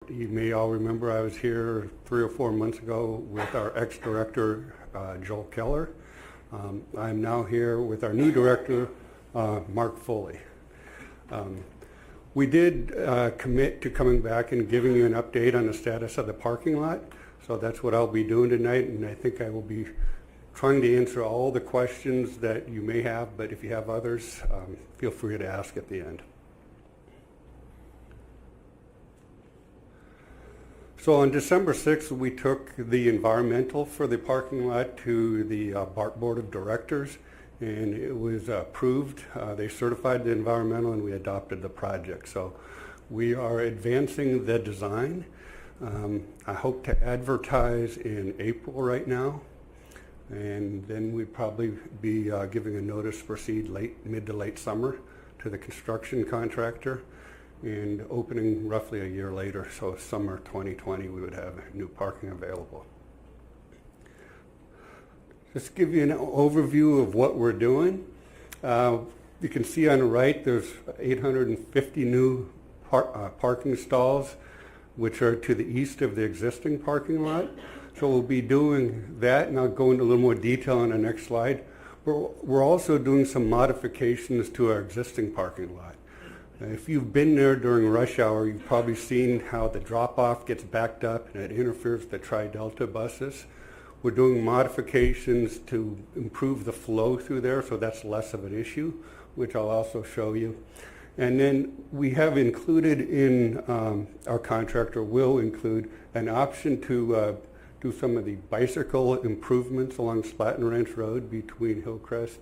You may all remember I was here 3 or 4 months ago with our ex-director, Joel Keller. I'm now here with our new director, Mark Foley. We did commit to coming back and giving you an update on the status of the parking lot. So that's what I'll be doing tonight, and I think I will be trying to answer all the questions that you may have, but if you have others, feel free to ask at the end. So on December 6th, we took the environmental for the parking lot to the BART Board of Directors, and it was approved. They certified the environmental, and we adopted the project. So we are advancing the design. I hope to advertise in April right now, and then we'd probably be giving a notice to proceed mid to late summer to the construction contractor, and opening roughly a year later, so summer 2020, we would have new parking available. Just to give you an overview of what we're doing. You can see on the right, there's 850 new parking stalls, which are to the east of the existing parking lot. So we'll be doing that, and I'll go into a little more detail on the next slide. We're also doing some modifications to our existing parking lot. If you've been there during rush hour, you've probably seen how the drop-off gets backed up and it interferes with the Tri-Delta buses. We're doing modifications to improve the flow through there, so that's less of an issue, which I'll also show you. And then we have included in our contractor will include an option to do some of the bicycle improvements along Slatton Ranch Road between Hillcrest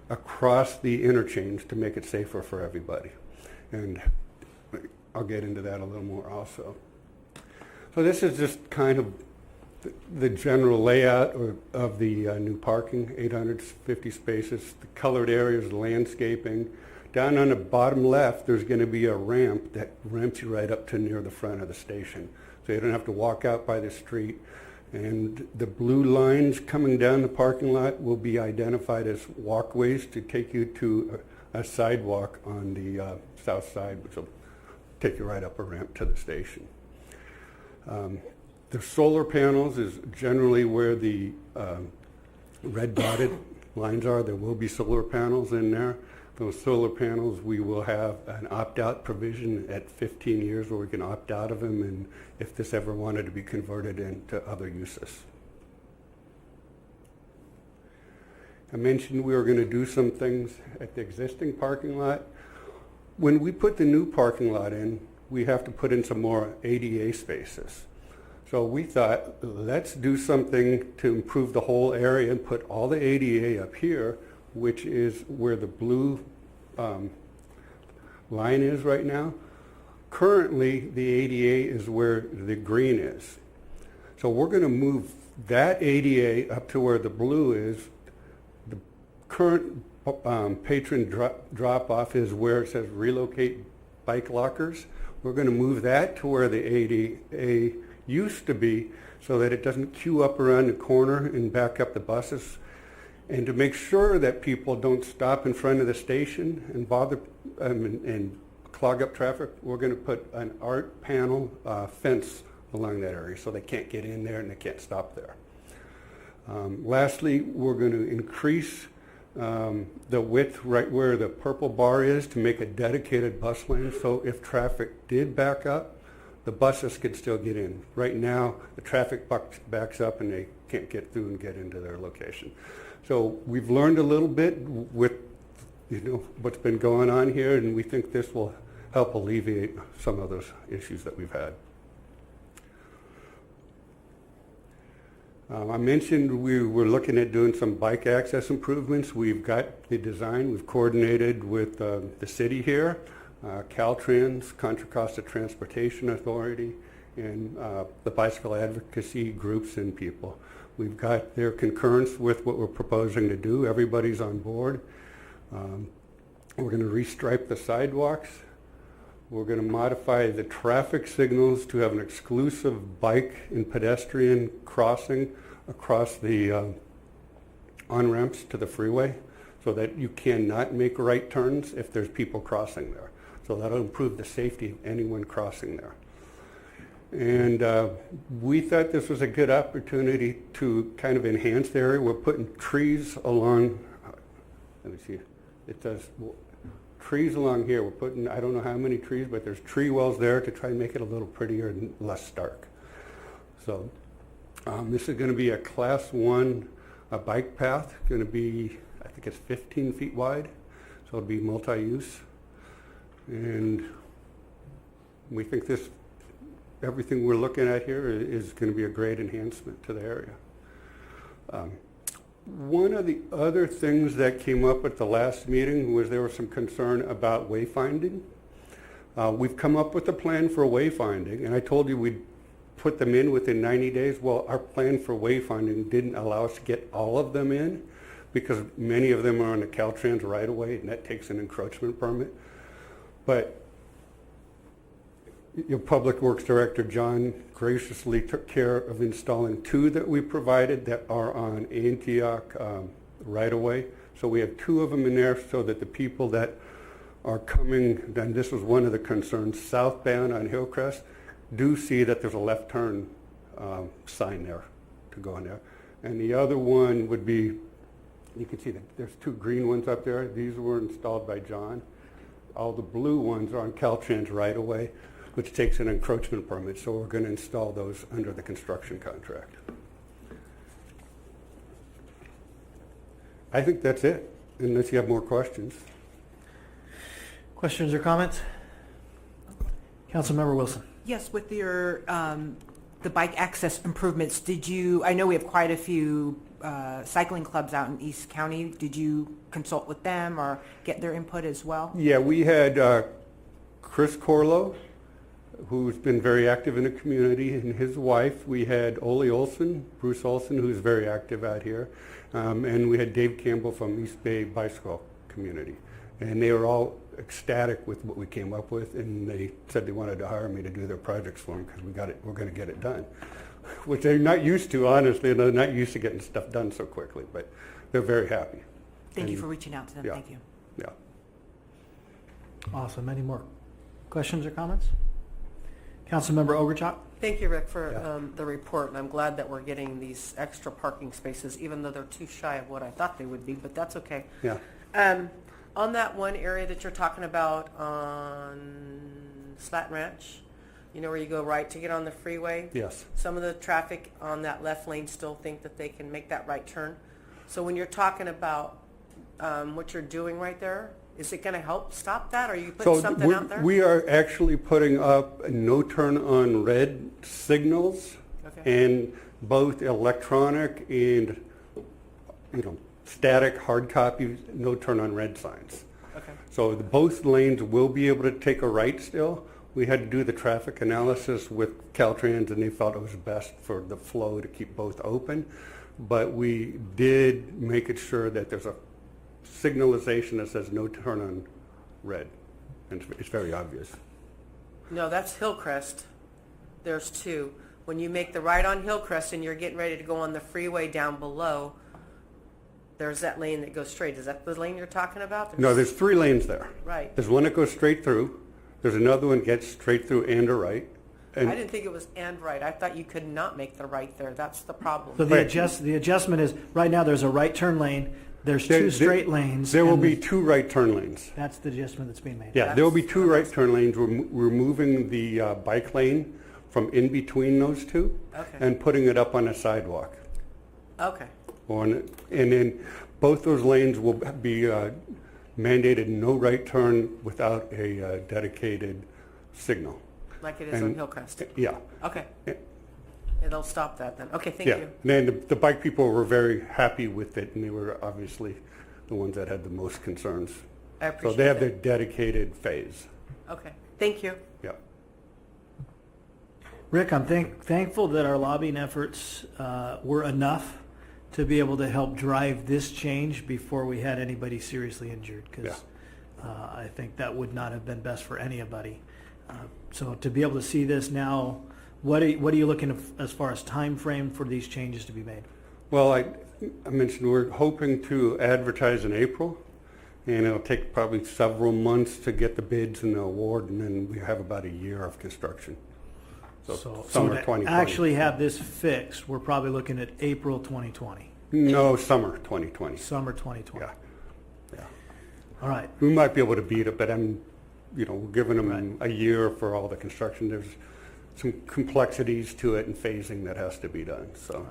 across the interchange to make it safer for everybody. And I'll get into that a little more also. So this is just kind of the general layout of the new parking, 850 spaces, the colored areas, landscaping. Down on the bottom left, there's going to be a ramp that ramps you right up to near the front of the station. So you don't have to walk out by the street. And the blue lines coming down the parking lot will be identified as walkways to take you to a sidewalk on the south side, which will take you right up a ramp to the station. The solar panels is generally where the red dotted lines are. There will be solar panels in there. Those solar panels, we will have an opt-out provision at 15 years where we can opt out of them, and if this ever wanted to be converted into other uses. I mentioned we were going to do some things at the existing parking lot. When we put the new parking lot in, we have to put in some more ADA spaces. So we thought, let's do something to improve the whole area and put all the ADA up here, which is where the blue line is right now. Currently, the ADA is where the green is. So we're going to move that ADA up to where the blue is. The current patron drop-off is where it says relocate bike lockers. We're going to move that to where the ADA used to be so that it doesn't queue up around the corner and back up the buses. And to make sure that people don't stop in front of the station and bother and clog up traffic, we're going to put an art panel fence along that area so they can't get in there and they can't stop there. Lastly, we're going to increase the width right where the purple bar is to make a dedicated bus lane, so if traffic did back up, the buses could still get in. Right now, the traffic backs up and they can't get through and get into their location. So we've learned a little bit with what's been going on here, and we think this will help alleviate some of those issues that we've had. I mentioned we were looking at doing some bike access improvements. We've got the design. We've coordinated with the city here, Caltrans, Contra Costa Transportation Authority, and the bicycle advocacy groups and people. We've got their concurrence with what we're proposing to do. Everybody's on board. We're going to restripe the sidewalks. We're going to modify the traffic signals to have an exclusive bike and pedestrian crossing across the on-ramps to the freeway so that you cannot make right turns if there's people crossing there. So that'll improve the safety of anyone crossing there. And we thought this was a good opportunity to kind of enhance the area. We're putting trees along, let me see, it says trees along here. We're putting, I don't know how many trees, but there's tree wells there to try and make it a little prettier and less stark. So this is going to be a class 1 bike path, going to be, I think it's 15 feet wide, so it'll be multi-use. And we think this, everything we're looking at here is going to be a great enhancement to the area. One of the other things that came up at the last meeting was there was some concern about wayfinding. We've come up with a plan for wayfinding, and I told you we'd put them in within 90 days. Well, our plan for wayfinding didn't allow us to get all of them in because many of them are on the Caltrans right of way, and that takes an encroachment permit. But your Public Works Director, John, graciously took care of installing 2 that we provided that are on Antioch right away. So we have 2 of them in there so that the people that are coming, then this was one of the concerns, southbound on Hillcrest, do see that there's a left turn sign there to go in there. And the other one would be, you can see that there's 2 green ones up there. These were installed by John. All the blue ones are on Caltrans right away, which takes an encroachment permit, so we're going to install those under the construction contract. I think that's it, unless you have more questions. Questions or comments? Councilmember Wilson. Yes, with your the bike access improvements, did you, I know we have quite a few cycling clubs out in East County. Did you consult with them or get their input as well? Yeah, we had Chris Corlo, who's been very active in the community, and his wife. We had Ole Olson, Bruce Olson, who's very active out here. And we had Dave Campbell from East Bay Bicycle Community. And they were all ecstatic with what we came up with, and they said they wanted to hire me to do their projects for them because we're going to get it done. Which they're not used to, honestly. They're not used to getting stuff done so quickly, but they're very happy. Thank you for reaching out to them. Yeah. Thank you. Yeah. Awesome. Any more questions or comments? Councilmember Ogorchak. Thank you, Rick, for the report, and I'm glad that we're getting these extra parking spaces, even though they're too shy of what I thought they would be, but that's okay. Yeah. On that one area that you're talking about on Slat Ranch, you know where you go right to get on the freeway? Yes. Some of the traffic on that left lane still think that they can make that right turn. So when you're talking about what you're doing right there, is it going to help stop that, or are you putting something out there? We are actually putting up no turn on red signals, Okay. and both electronic and static hard copy no turn on red signs. Okay. So both lanes will be able to take a right still. We had to do the traffic analysis with Caltrans, and they felt it was best for the flow to keep both open. But we did make it sure that there's a signalization that says no turn on red, and it's very obvious. No, that's Hillcrest. There's 2. When you make the right on Hillcrest and you're getting ready to go on the freeway down below, there's that lane that goes straight. Is that the lane you're talking about? No, there's 3 lanes there. Right. There's one that goes straight through. There's another one that gets straight through and a right. And I didn't think it was and right. I thought you could not make the right there. That's the problem. So the adjustment is, right now there's a right turn lane, there's 2 straight lanes. There will and be 2 right turn lanes. That's the adjustment that's being made. Yeah, there will be 2 right turn lanes. We're removing the bike lane from in between those 2 Okay. and putting it up on a sidewalk. Okay. And then both those lanes will be mandated no right turn without a dedicated signal. Like it is on Hillcrest. Yeah. Okay. It'll stop that then. Okay, thank Yeah. you. And then the bike people were very happy with it, and they were obviously the ones that had the most concerns. I appreciate So they have their that. dedicated phase. Okay, thank you. Yeah. Rick, I'm thankful that our lobbying efforts were enough to be able to help drive this change before we had anybody seriously injured, because I think that would not have been best for anybody. So to be able to see this now, what are you looking as far as time frame for these changes to be made? Well, I mentioned we're hoping to advertise in April, and it'll take probably several months to get the bids and the award, and then we have about a year of construction. So summer to 2020. actually have this fixed, we're probably looking at April 2020, No, summer 2020. summer 2020. Yeah, yeah. All right. We might be able to beat it, but I'm, giving them Right. a year for all the construction. There's some complexities to it and phasing that has to be done, so,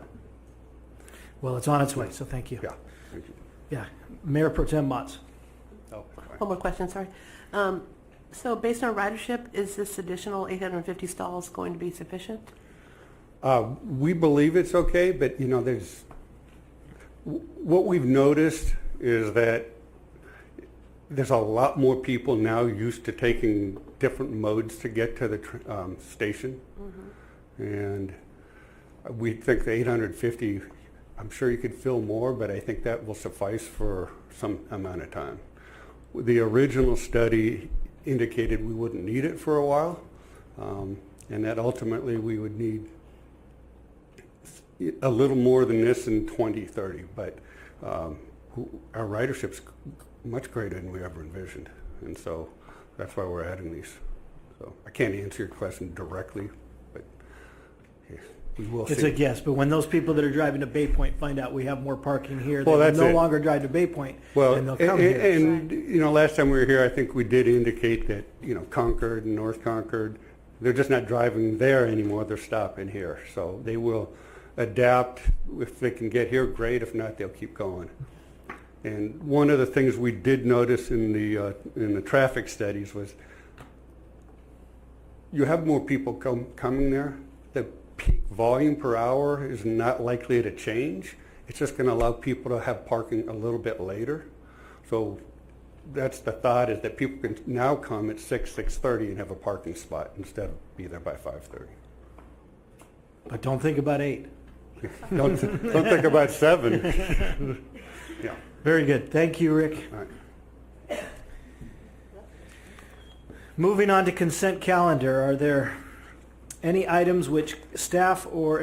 Well, it's on its way, so thank you. yeah. Thank you. Yeah. Mayor Pro Tem Motz. Oh, fine. One more question, sorry. So based on ridership, is this additional 850 stalls going to be sufficient? We believe it's okay, but what we've noticed is that there's a lot more people now used to taking different modes to get to the station. And we think the 850, I'm sure you could fill more, but I think that will suffice for some amount of time. The original study indicated we wouldn't need it for a while, and that ultimately we would need a little more than this in 2030, but our ridership's much greater than we ever envisioned, and so that's why we're adding these. So I can't answer your question directly, but we will see. It's a guess, but when those people that are driving to Bay Point find out we have more parking here, Well, they that's will no it. longer drive to Bay Point, Well, and they'll come here. and last time we were here, I think we did indicate that, Concord and North Concord, they're just not driving there anymore, they're stopping here. So they will adapt. If they can get here, great. If not, they'll keep going. And one of the things we did notice in the traffic studies was you have more people coming there. The peak volume per hour is not likely to change. It's just going to allow people to have parking a little bit later. So that's the thought, is that people can now come at 6:30 and have a parking spot instead of be there by 5:30. But don't think about 8. Don't think about 7. Yeah. Very good. Thank you, Rick. All right. Moving on to consent calendar, are there any items which staff or